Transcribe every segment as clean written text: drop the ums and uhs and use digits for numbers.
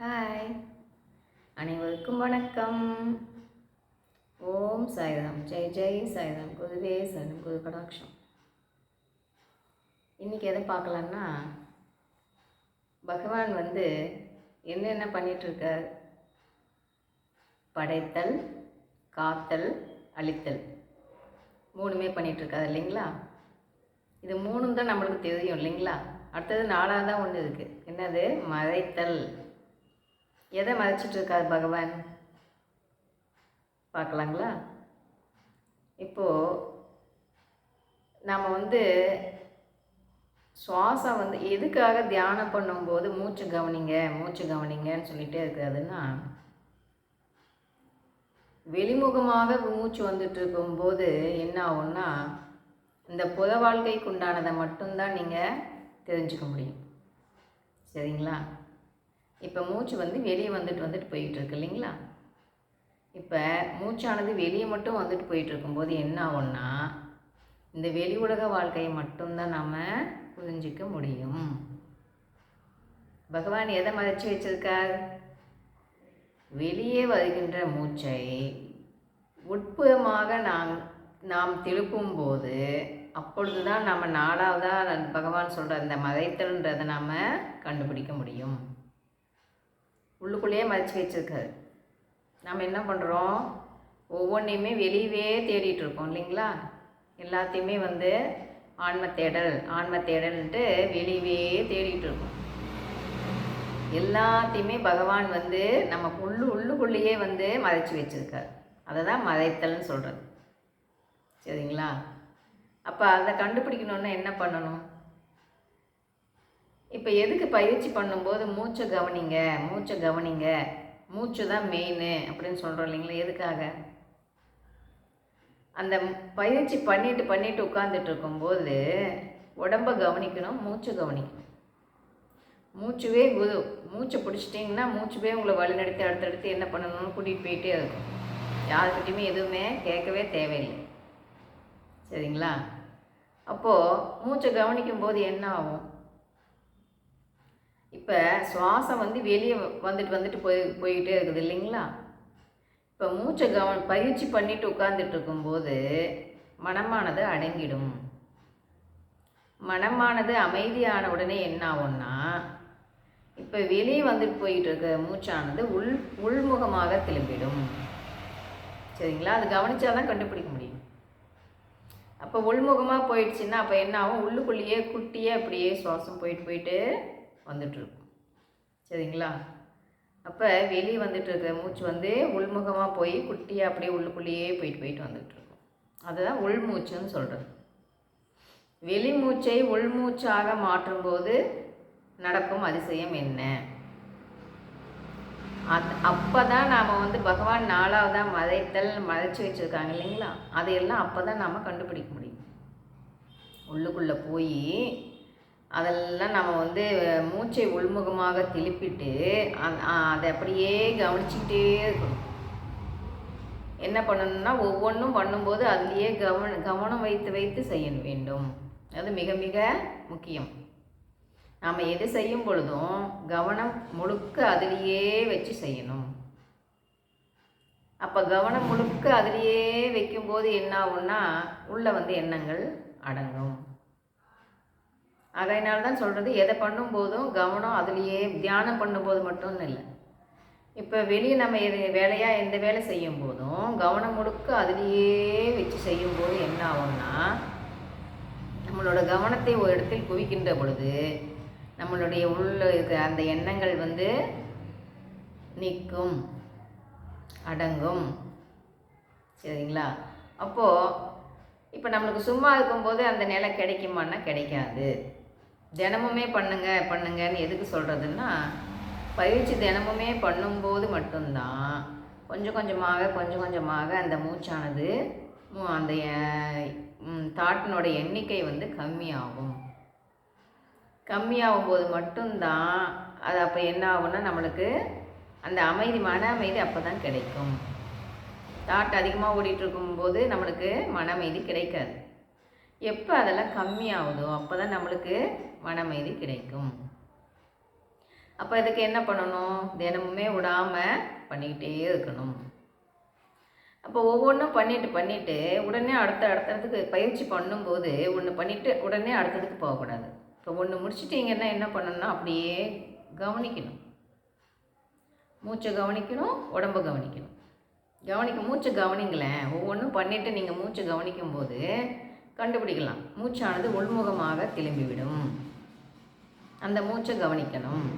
Hi, அனைவருக்கும் வணக்கம். ஓம் சாய்ராம், ஜெய் ஜெய் சாய்ராம், குருவே சரணம், குரு கடாட்சம். இன்றைக்கி எதை பார்க்கலான்னா, பகவான் என்னென்ன பண்ணிகிட்ருக்கார்? படைத்தல், காத்தல், அழித்தல் மூணுமே பண்ணிகிட்ருக்காரு இல்லைங்களா? இது மூணும் தான் நம்மளுக்கு தெரியும் இல்லைங்களா? அடுத்தது நாலாவது தான் ஒன்று இருக்குது. என்னது? மறைத்தல். எதை மறைச்சிட்ருக்கார் பகவான் பார்க்கலாங்களா? இப்போது நாம் சுவாசம் எதுக்காக தியானம் பண்ணும்போது மூச்சு கவனிங்கன்னு சொல்லிகிட்டே இருக்கிறதுன்னா, வெளிமுகமாக மூச்சு வந்துட்டு இருக்கும்போது என்ன ஆகும்னா, இந்த புற வாழ்க்கைக்கு உண்டானதை மட்டும்தான் நீங்கள் தெரிஞ்சுக்க முடியும். சரிங்களா? இப்போ மூச்சு வெளியே வந்துட்டு போயிட்டு இருக்கு இல்லைங்களா? இப்போ மூச்சானது வெளியே மட்டும் வந்துட்டு போயிட்டு இருக்கும்போது என்ன ஆகும்னா, இந்த வெளி உலக வாழ்க்கையை மட்டும்தான் நாம் புரிஞ்சிக்க முடியும். பகவான் எதை மறைச்சி வச்சிருக்கார்? வெளியே வருகின்ற மூச்சை உட்புறமாக நாம் திருப்பும்போது அப்பொழுது தான் நம்ம நாலாவதாக பகவான் சொல்கிற இந்த மறைத்தல்ன்றதை நாம் கண்டுபிடிக்க முடியும். உள்ளுக்குள்ளேயே மறைச்சி வச்சுருக்காரு. நம்ம என்ன பண்ணுறோம்? ஒவ்வொன்றையுமே வெளியவே தேடிட்டுருக்கோம் இல்லைங்களா? எல்லாத்தையுமே ஆன்ம தேடல்ன்ட்டு வெளியவே தேடிட்டுருக்கோம். எல்லாத்தையுமே பகவான் நம்ம உள்ளுக்குள்ளேயே மறைச்சி வச்சுருக்கார். அதை தான் மறைத்தல்னு சொல்கிறது. சரிங்களா? அப்போ அதை கண்டுபிடிக்கணுன்னா என்ன பண்ணணும்? இப்போ எதுக்கு பயிற்சி பண்ணும்போது மூச்சை கவனிங்க, மூச்சு தான் மெயின் அப்படின்னு சொல்கிறோம் இல்லைங்களா? எதுக்காக? அந்த பயிற்சி பண்ணிட்டு உட்காந்துட்டு இருக்கும்போது உடம்பை கவனிக்கணும், மூச்சை கவனிக்கணும். மூச்சுவே குரு. மூச்சை பிடிச்சிட்டிங்கன்னா மூச்சுவே உங்களை வழிநடத்தி அடுத்தடுத்து என்ன பண்ணணும்னு கூட்டிகிட்டு போயிட்டே இருக்கும். யாருக்கிட்டையுமே எதுவுமே கேட்கவே தேவையில்லை. சரிங்களா? அப்போது மூச்சை கவனிக்கும் போது என்ன ஆகும்? இப்போ சுவாசம் வெளியே வந்துட்டு போயிட்டே இருக்குது இல்லைங்களா? இப்போ மூச்சை பயிற்சி பண்ணிட்டு உட்கார்ந்துட்டு இருக்கும்போது மனமானது அடங்கிடும். மனமானது அமைதியான உடனே என்ன ஆகும்னா, இப்போ வெளியே வந்துட்டு போயிட்டு இருக்க மூச்சானது உள்முகமாக திரும்பிடும். சரிங்களா? அது கவனிச்சாதான் கண்டுபிடிக்க முடியும். அப்போ உள்முகமாக போயிடுச்சுன்னா அப்போ என்ன ஆகும்? உள்ளுக்குள்ளேயே குட்டியே அப்படியே சுவாசம் போயிட்டு வந்துட்டுருக்கும். சரிங்களா? அப்போ வெளியே இருக்க மூச்சு உள்முகமாக போய் குட்டியாக அப்படியே உள்ளுக்குள்ளேயே போயிட்டு வந்துட்டுருக்கும். அதுதான் உள்மூச்சுன்னு சொல்கிறது. வெளிமூச்சை உள்மூச்சாக மாற்றும்போது நடக்கும் அதிசயம் என்ன? அப்போ தான் நாம் பகவான் நாலாவதாக மறைச்சி வச்சுருக்காங்க இல்லைங்களா? அதையெல்லாம் அப்போ தான் நாம் கண்டுபிடிக்க முடியும். உள்ளுக்குள்ளே போய் அதெல்லாம் நம்ம மூச்சை உள்முகமாக திருப்பிட்டு அதை அப்படியே கவனிச்சிக்கிட்டே இருக்கணும். என்ன பண்ணணும்னா, ஒவ்வொன்றும் பண்ணும்போது அதுலேயே கவனம் வைத்து செய்ய வேண்டும். அது மிக மிக முக்கியம். நாம் எது செய்யும் பொழுதும் கவனம் முழுக்க அதிலேயே வச்சு செய்யணும். அப்போ கவனம் முழுக்க அதிலேயே வைக்கும்போது என்ன ஆகும்னா, உள்ளே எண்ணங்கள் அடங்கும். அதனால்தான் சொல்கிறது, எதை பண்ணும்போதும் கவனம் அதுலேயே. தியானம் பண்ணும்போது மட்டும் இல்லை, இப்போ வெளியே நம்ம எந்த வேலை செய்யும் போதும் கவனம் முழுக்க அதுலேயே வச்சு செய்யும்போது என்ன ஆகும்னா, நம்மளோட கவனத்தை ஒரு இடத்தில் குவிக்கின்ற பொழுது நம்மளுடைய உள்ள இருக்க அந்த எண்ணங்கள் நிற்கும், அடங்கும். சரிங்களா? அப்போது இப்போ நம்மளுக்கு சும்மா இருக்கும்போது அந்த நிலை கிடைக்குமான்னா கிடைக்காது. தினமுமே பண்ணுங்கன்னு எதுக்கு சொல்கிறதுன்னா, பயிற்சி தினமுமே பண்ணும்போது மட்டும்தான் கொஞ்சம் கொஞ்சமாக அந்த மூச்சானது அந்த தாட்டினோட எண்ணிக்கை கம்மியாகும் போது மட்டும்தான் அது அப்போ என்ன ஆகும்னா, நம்மளுக்கு அந்த மன அமைதி அப்போ தான் கிடைக்கும். தாட் அதிகமாக ஓடிட்டுருக்கும்போது நம்மளுக்கு மன அமைதி கிடைக்காது. எப்போ அதெல்லாம் கம்மியாகுதோ அப்போ தான் நம்மளுக்கு மன அமைதி கிடைக்கும். அப்போ இதுக்கு என்ன பண்ணணும்? தினமுமே விடாமல் பண்ணிக்கிட்டே இருக்கணும். அப்போ ஒவ்வொன்றும் பண்ணிட்டு உடனே அடுத்ததுக்கு பயிற்சி பண்ணும்போது ஒன்று பண்ணிவிட்டு உடனே அடுத்ததுக்கு போகக்கூடாது. இப்போ ஒன்று முடிச்சிட்டிங்கன்னா என்ன பண்ணணும்னா அப்படியே கவனிக்கணும். மூச்சை கவனிக்கணும், உடம்பை கவனிக்கணும். மூச்சை கவனிங்களேன். ஒவ்வொன்றும் பண்ணிவிட்டு நீங்கள் மூச்சை கவனிக்கும்போது கண்டுபிடிக்கலாம். மூச்சானது உள்முகமாக திரும்பிவிடும். அந்த மூச்சை கவனிக்கணும்.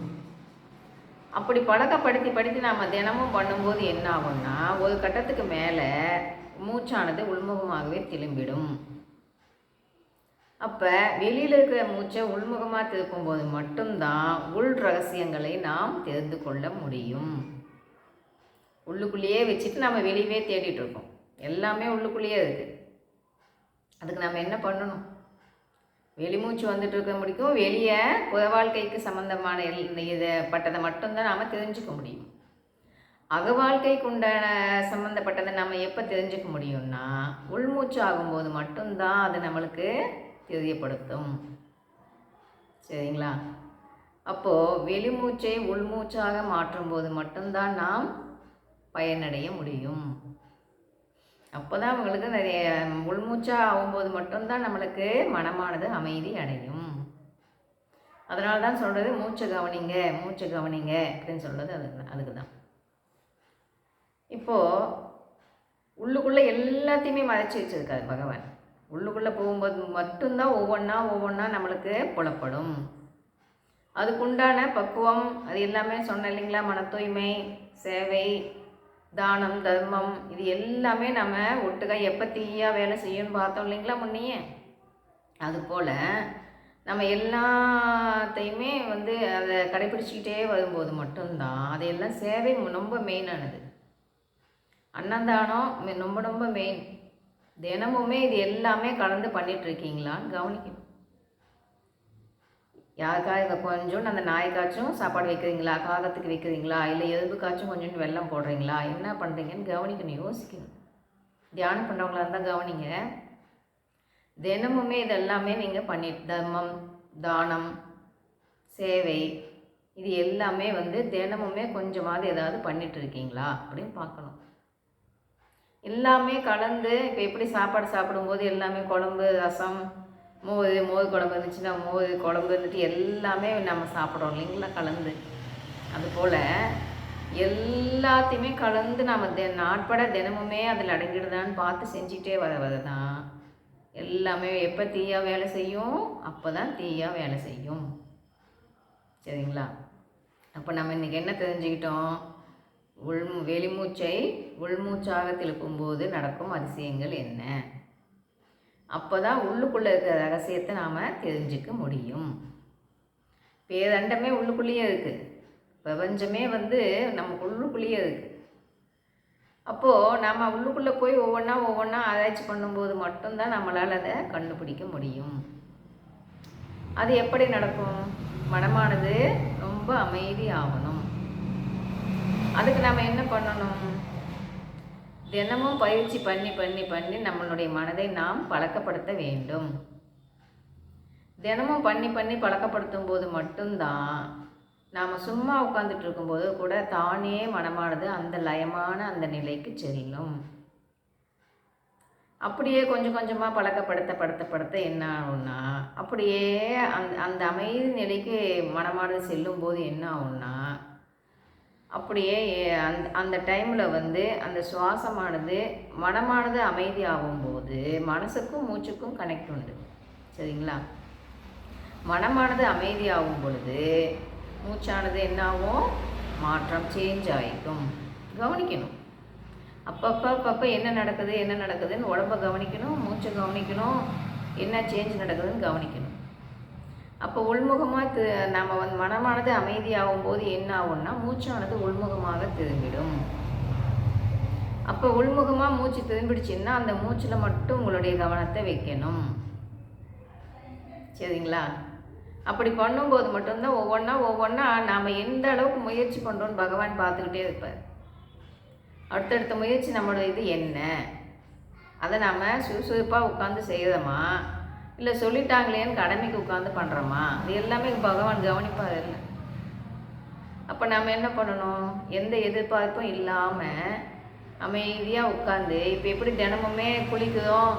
அப்படி பழக்கப்படுத்தி நாம் தினமும் பண்ணும்போது என்ன ஆகும்னா ஒரு கட்டத்துக்கு மேலே மூச்சானது உள்முகமாகவே திரும்பிடும். அப்போ வெளியில் இருக்கிற மூச்சை உள்முகமாக திருப்பும்போது மட்டும்தான் உள் ரகசியங்களை நாம் தெரிந்து கொள்ள முடியும். உள்ளுக்குள்ளேயே வச்சுட்டு நம்ம வெளியவே தேடிட்டு இருக்கோம். எல்லாமே உள்ளுக்குள்ளேயே இருக்குது. அதுக்கு நம்ம என்ன பண்ணணும்? வெளிமூச்சு வந்துட்டு இருக்க முடிக்கும். வெளியே புற வாழ்க்கைக்கு சம்மந்தமான இதை பட்டதை மட்டும்தான் நாம் தெரிஞ்சுக்க முடியும். அக வாழ்க்கைக்கு உண்டான சம்மந்தப்பட்டதை நம்ம எப்போ தெரிஞ்சுக்க முடியும்னா உள்மூச்சு ஆகும்போது மட்டும்தான் அது நம்மளுக்கு தெரியப்படுத்தும். சரிங்களா? அப்போது வெளிமூச்சை உள்மூச்சாக மாற்றும்போது மட்டும்தான் நாம் பயனடைய முடியும். அப்போ தான் அவங்களுக்கு நிறைய உள்மூச்சாக ஆகும்போது மட்டும்தான் நம்மளுக்கு மனமானது அமைதி அடையும். அதனால தான் சொல்கிறது மூச்சை கவனிங்க அப்படின்னு சொல்கிறது அதுக்கு தான். இப்போது உள்ளுக்குள்ளே எல்லாத்தையுமே மறைச்சி வச்சுருக்காரு பகவான். உள்ளுக்குள்ளே போகும்போது மட்டும்தான் ஒவ்வொன்றா நம்மளுக்கு புலப்படும். அதுக்குண்டான பக்குவம் அது எல்லாமே சொன்ன இல்லைங்களா? மன தூய்மை, சேவை, தானம், தர்மம், இது எல்லாமே நம்ம ஒட்டுக்கா எப்போ தீயாக வேலை செய்யணும்னு பார்த்தோம் இல்லைங்களா முன்னையே? அதுபோல் நம்ம எல்லாத்தையுமே அதை கடைப்பிடிச்சிக்கிட்டே வரும்போது மட்டும்தான் அதையெல்லாம் சேவை ரொம்ப மெயினானது. அன்னதானம் ரொம்ப மெயின். தினமுமே இது எல்லாமே கலந்து பண்ணிகிட்ருக்கீங்களான்னு கவனிக்கணும். யாருக்காக கொஞ்சோண்டு அந்த நாய்க்காச்சும் சாப்பாடு வைக்கிறீங்களா, காகத்துக்கு வைக்கிறீங்களா, இல்லை எறும்புக்காச்சும் கொஞ்சோண்டு வெல்லம் போடுறீங்களா, என்ன பண்ணுறீங்கன்னு கவனிக்கணும், யோசிக்கணும். தியானம் பண்ணுறவங்களா இருந்தால் கவனிங்க. தினமுமே இதெல்லாமே நீங்கள் பண்ணிட்டு தர்மம், தானம், சேவை, இது எல்லாமே தினமுமே கொஞ்சமாவது ஏதாவது பண்ணிட்டு இருக்கீங்களா அப்படின்னு பார்க்கணும். எல்லாமே கலந்து இப்போ எப்படி சாப்பாடு சாப்பிடும்போது எல்லாமே குழம்பு, ரசம், மோர் குழம்பு இருந்துச்சுன்னா மோர் குழம்பு இருந்துட்டு எல்லாமே நம்ம சாப்பிட்றோம் இல்லைங்களா கலந்து. அதுபோல் எல்லாத்தையுமே கலந்து நம்ம நாட்பட தினமுமே அதில் அடங்கிடுதான்னு பார்த்து செஞ்சுட்டே வர தான் எல்லாமே எப்போ தீயாக வேலை செய்யும், அப்போ தான் தீயாக வேலை செய்யும். சரிங்களா? அப்போ நம்ம இன்றைக்கி என்ன தெரிஞ்சுக்கிட்டோம்? வெளிமூச்சை உள்மூச்சாக திருப்பும்போது நடக்கும் அதிசயங்கள் என்ன? அப்போ தான் உள்ளுக்குள்ளே இருக்கிற ரகசியத்தை நாம் தெரிஞ்சுக்க முடியும். பேரண்டமே உள்ளுக்குள்ளேயே இருக்குது. பிரபஞ்சமே நமக்கு உள்ளுக்குள்ளேயே இருக்குது. அப்போது நம்ம உள்ளுக்குள்ளே போய் ஒவ்வொன்றா ஆராய்ச்சி பண்ணும்போது மட்டும்தான் நம்மளால் அதை கண்டுபிடிக்க முடியும். அது எப்படி நடக்கும்? மனமானது ரொம்ப அமைதி ஆகணும். அதுக்கு நம்ம என்ன பண்ணணும்? தினமும் பயிற்சி பண்ணி நம்மளுடைய மனதை நாம் பழக்கப்படுத்த வேண்டும். தினமும் பண்ணி பழக்கப்படுத்தும் போது மட்டும்தான் நாம் சும்மா உட்காந்துட்டு இருக்கும்போது கூட தானே மனமானது அந்த லயமான அந்த நிலைக்கு செல்லும். அப்படியே கொஞ்சம் கொஞ்சமாக பழக்கப்படுத்த என்ன ஆகும்னா அப்படியே அந்த அமைதி நிலைக்கு மனமானது செல்லும்போது என்ன ஆகும்னா அப்படியே அந்த டைமில் அந்த சுவாசமானது மனமானது அமைதி ஆகும்போது மனசுக்கும் மூச்சுக்கும் கனெக்ட் உண்டு. சரிங்களா? மனமானது அமைதி ஆகும் பொழுது மூச்சானது என்னாகும்? மாற்றம், சேஞ்ச் ஆகிக்கும். கவனிக்கணும். அப்பப்போ என்ன நடக்குதுன்னு உடம்பை கவனிக்கணும், மூச்சை கவனிக்கணும், என்ன சேஞ்ச் நடக்குதுன்னு கவனிக்கணும். அப்போ உள்முகமாக நம்ம மனமானது அமைதியாகும் போது என்ன ஆகும்னா மூச்சானது உள்முகமாக திரும்பிடும். அப்போ உள்முகமாக மூச்சு திரும்பிடுச்சுன்னா அந்த மூச்சில் மட்டும் உங்களுடைய கவனத்தை வைக்கணும். சரிங்களா? அப்படி பண்ணும்போது மட்டும்தான் ஒவ்வொன்றா நாம் எந்த அளவுக்கு முயற்சி பண்ணுறோன்னு பகவான் பார்த்துக்கிட்டே இருப்பார். அடுத்தடுத்த முயற்சி நம்மளோட இது என்ன, அதை நாம் சுறுசுறுப்பாக உட்காந்து செய்கிறோமா, இல்லை சொல்லிட்டாங்களேன்னு கடமைக்கு உட்காந்து பண்ணுறோமா, அது எல்லாமே பகவான் கவனிப்பார். இல்லை அப்போ நம்ம என்ன பண்ணணும், எந்த எதிர்பார்ப்பும் இல்லாமல் அமைதியாக உட்காந்து, இப்போ எப்படி தினமுமே குளிக்குதோம்,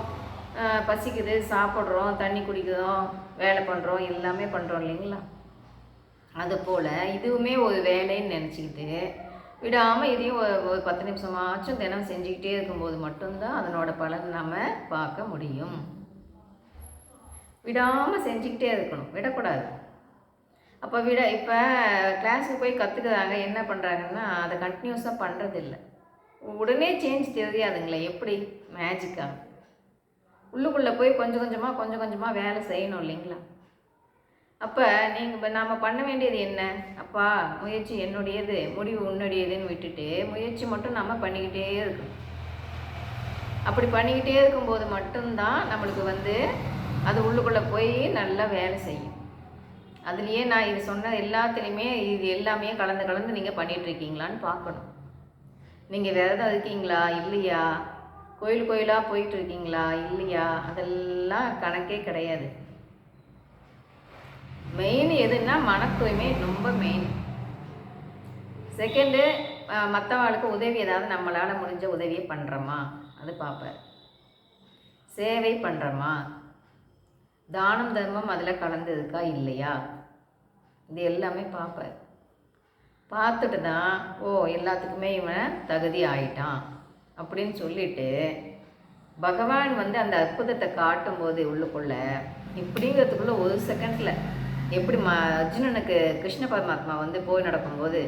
பசிக்குது, சாப்பிட்றோம், தண்ணி குடிக்கிறோம், வேலை பண்ணுறோம், எல்லாமே பண்ணுறோம் இல்லைங்களா? அதுபோல் இதுவுமே ஒரு வேலைன்னு நினச்சிக்கிட்டு விடாமல் இதையும் ஒரு 10 நிமிஷமாச்சும் தினம் செஞ்சுக்கிட்டே இருக்கும்போது மட்டும்தான் அதனோட பலன் நம்ம பார்க்க முடியும். விடாமல் செஞ்சுக்கிட்டே இருக்கணும், விடக்கூடாது. அப்போ இப்போ கிளாஸுக்கு போய் கற்றுக்குறாங்க, என்ன பண்ணுறாங்கன்னா அதை கண்டினியூஸாக பண்ணுறதில்ல. உடனே சேஞ்ச் தெரியாதுங்களே, எப்படி மேஜிக்காக உள்ளுக்குள்ளே போய் கொஞ்சம் கொஞ்சமாக வேலை செய்யணும் இல்லைங்களா? அப்போ நீங்கள் நாம் பண்ண வேண்டியது என்ன? அப்பா, முயற்சி என்னுடையது, முடிவு உன்னுடையதுன்னு விட்டுட்டு முயற்சி மட்டும் நம்ம பண்ணிக்கிட்டே இருக்கணும். அப்படி பண்ணிக்கிட்டே இருக்கும்போது மட்டும்தான் நம்மளுக்கு அது உள்ளுக்குள்ளே போய் நல்லா வேலை செய்யும். அதுலேயே நான் இது சொன்ன எல்லாத்துலேயுமே இது எல்லாமே கலந்து நீங்கள் பண்ணிகிட்ருக்கீங்களான்னு பார்க்கணும். நீங்கள் விரதம் இருக்கீங்களா இல்லையா, கோயிலாக போயிட்டுருக்கீங்களா இல்லையா, அதெல்லாம் கணக்கே கிடையாது. மெயின் எதுன்னா மன தூய்மை ரொம்ப மெயின். செகண்டு, மற்றவங்களுக்கு உதவி ஏதாவது நம்மளால் முடிஞ்ச உதவியை பண்ணுறோமா அது பார்ப்பார். சேவை பண்ணுறோமா, தானம் தர்மம் அதில் கலந்துருக்கா இல்லையா, இது எல்லாமே பார்ப்பார். பார்த்துட்டு தான் எல்லாத்துக்குமே இவன் தகுதி ஆயிட்டான் அப்படின்னு சொல்லிட்டு பகவான் அந்த அற்புதத்தை காட்டும்போது உள்ளுக்குள்ள இப்படிங்கிறதுக்குள்ள ஒரு செகண்டில் எப்படி அர்ஜுனனுக்கு கிருஷ்ண பரமாத்மா போய் நடக்கும்போது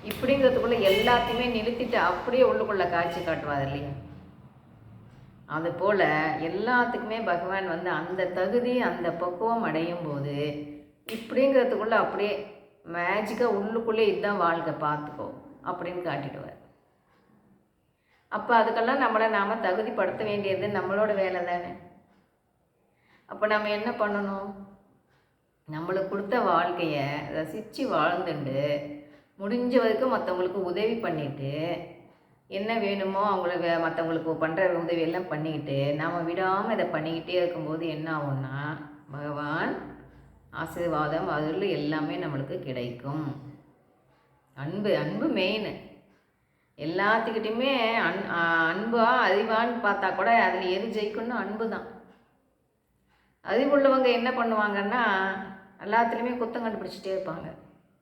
இப்படிங்கிறதுக்குள்ள எல்லாத்தையுமே நிறுத்திட்டு அப்படியே உள்ளுக்குள்ள காட்சி காட்டுவார் இல்லையா? அதுபோல் எல்லாத்துக்குமே பகவான் அந்த தகுதி அந்த பக்குவம் அடையும் போது இப்படிங்கிறதுக்குள்ள அப்படியே மேஜிக்காக உள்ளுக்குள்ளே இதுதான் வாழ்க்கை, பார்த்துக்கோ அப்படின்னு காட்டிடுவார். அப்போ அதுக்கெல்லாம் நம்மளை நாம் தகுதிப்படுத்த வேண்டியது நம்மளோட வேலை தானே. அப்போ நம்ம என்ன பண்ணணும், நம்மளுக்கு கொடுத்த வாழ்க்கையை ரசித்து வாழ்ந்துண்டு முடிஞ்ச வரைக்கும் மற்றவங்களுக்கு உதவி பண்ணிவிட்டு என்ன வேணுமோ அவங்கள மற்றவங்களுக்கு பண்ணுற உதவியெல்லாம் பண்ணிக்கிட்டு நாம் விடாமல் இதை பண்ணிக்கிட்டே இருக்கும்போது என்ன ஆகும்னா பகவான் ஆசீர்வாதம் அதில் எல்லாமே நம்மளுக்கு கிடைக்கும். அன்பு மெயின். எல்லாத்துக்கிட்டையுமே அன்பா அறிவான்னு பார்த்தா கூட அதில் எது ஜெயிக்கணும்னு அன்பு தான். அறிவுள்ளவங்க என்ன பண்ணுவாங்கன்னா எல்லாத்துலேயுமே குத்தம் கண்டுபிடிச்சிட்டே இருப்பாங்க.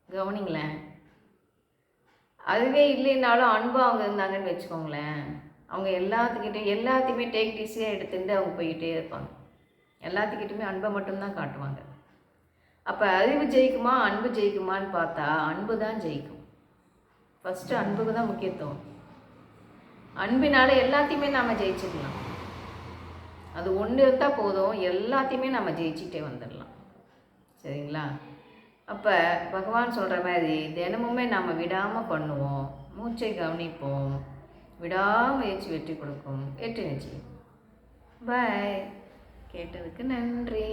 கவனிங்களேன். அதுவே இல்லைன்னாலும் அன்பாக அவங்க இருந்தாங்கன்னு வச்சுக்கோங்களேன், அவங்க எல்லாத்தையுமே டேக் ஈஸியாக எடுத்துட்டு அவங்க போய்கிட்டே இருப்பாங்க. எல்லாத்துக்கிட்டையுமே அன்பை மட்டும்தான் காட்டுவாங்க. அப்போ அறிவு ஜெயிக்குமா அன்பு ஜெயிக்குமான்னு பார்த்தா அன்பு தான் ஜெயிக்கும். ஃபஸ்ட்டு அன்புக்கு தான் முக்கியத்துவம். அன்பினால் எல்லாத்தையுமே நாம் ஜெயிச்சுக்கலாம். அது ஒன்று இருந்தால் போதும், எல்லாத்தையுமே நம்ம ஜெயிச்சுட்டே வந்துடலாம். சரிங்களா? அப்போ பகவான் சொல்கிற மாதிரி தினமுமே நாம் விடாமல் பண்ணுவோம், மூச்சை கவனிப்போம், விடாமுயற்சி வெற்றி கொடுக்கும். வெற்றி நிச்சயம். பாய். கேட்டதுக்கு நன்றி.